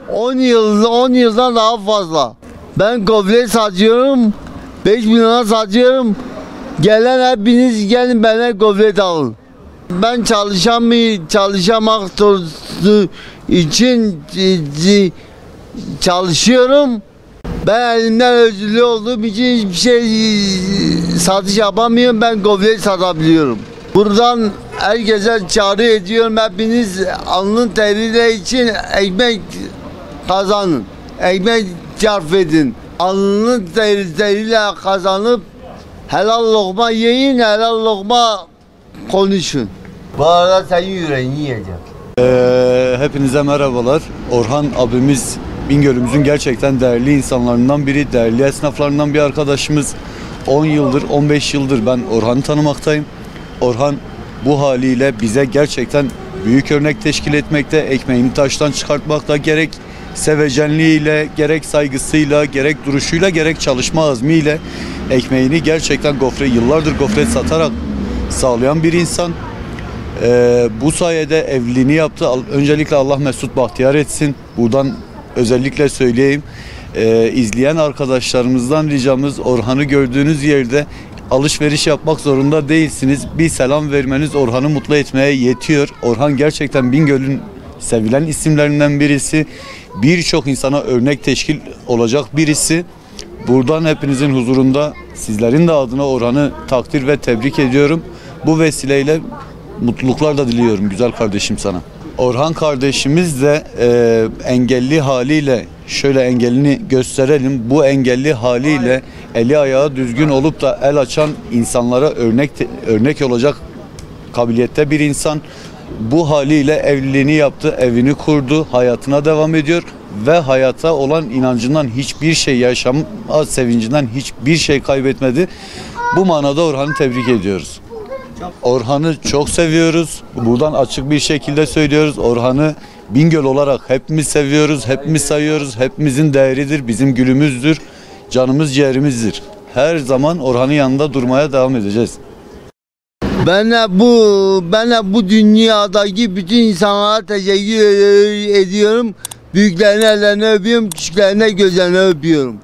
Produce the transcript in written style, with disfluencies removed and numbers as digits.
10 yıldan daha fazla. Ben gofret satıyorum. 5 milyona satıyorum. Gelen hepiniz gelin bana gofret alın. Ben çalışamak için çalışıyorum. Ben elimden özürlü olduğum için hiçbir şey satış yapamıyorum. Ben gofret satabiliyorum. Buradan herkese çağrı ediyorum. Hepiniz alnın teriyle için ekmek kazanın. Ekmek sarf edin. Alnın teriyle kazanıp helal lokma yiyin, helal lokma konuşun. Bu arada senin yüreğini yiyeceğim. Hepinize merhabalar. Orhan abimiz Bingöl'ümüzün gerçekten değerli insanlarından biri, değerli esnaflarından bir arkadaşımız. 10 yıldır, 15 yıldır ben Orhan'ı tanımaktayım. Orhan bu haliyle bize gerçekten büyük örnek teşkil etmekte, ekmeğini taştan çıkartmakta, gerek sevecenliğiyle, gerek saygısıyla, gerek duruşuyla, gerek çalışma azmiyle ekmeğini gerçekten yıllardır gofret satarak sağlayan bir insan. Bu sayede evliliğini yaptı. Öncelikle Allah mesut bahtiyar etsin. Buradan özellikle söyleyeyim. İzleyen arkadaşlarımızdan ricamız, Orhan'ı gördüğünüz yerde alışveriş yapmak zorunda değilsiniz. Bir selam vermeniz Orhan'ı mutlu etmeye yetiyor. Orhan gerçekten Bingöl'ün sevilen isimlerinden birisi. Birçok insana örnek teşkil olacak birisi. Buradan hepinizin huzurunda sizlerin de adına Orhan'ı takdir ve tebrik ediyorum. Bu vesileyle mutluluklar da diliyorum güzel kardeşim sana. Orhan kardeşimiz de engelli haliyle, şöyle engelini gösterelim. Bu engelli haliyle eli ayağı düzgün olup da el açan insanlara örnek olacak kabiliyette bir insan. Bu haliyle evliliğini yaptı, evini kurdu, hayatına devam ediyor ve hayata olan inancından hiçbir şey, yaşam sevincinden hiçbir şey kaybetmedi. Bu manada Orhan'ı tebrik ediyoruz. Orhan'ı çok seviyoruz. Buradan açık bir şekilde söylüyoruz. Orhan'ı Bingöl olarak hepimiz seviyoruz, hepimiz sayıyoruz. Hepimizin değeridir, bizim gülümüzdür, canımız ciğerimizdir. Her zaman Orhan'ın yanında durmaya devam edeceğiz. Ben bu dünyadaki bütün insanlara teşekkür ediyorum. Büyüklerine ellerini öpüyorum, küçüklerine gözlerini öpüyorum.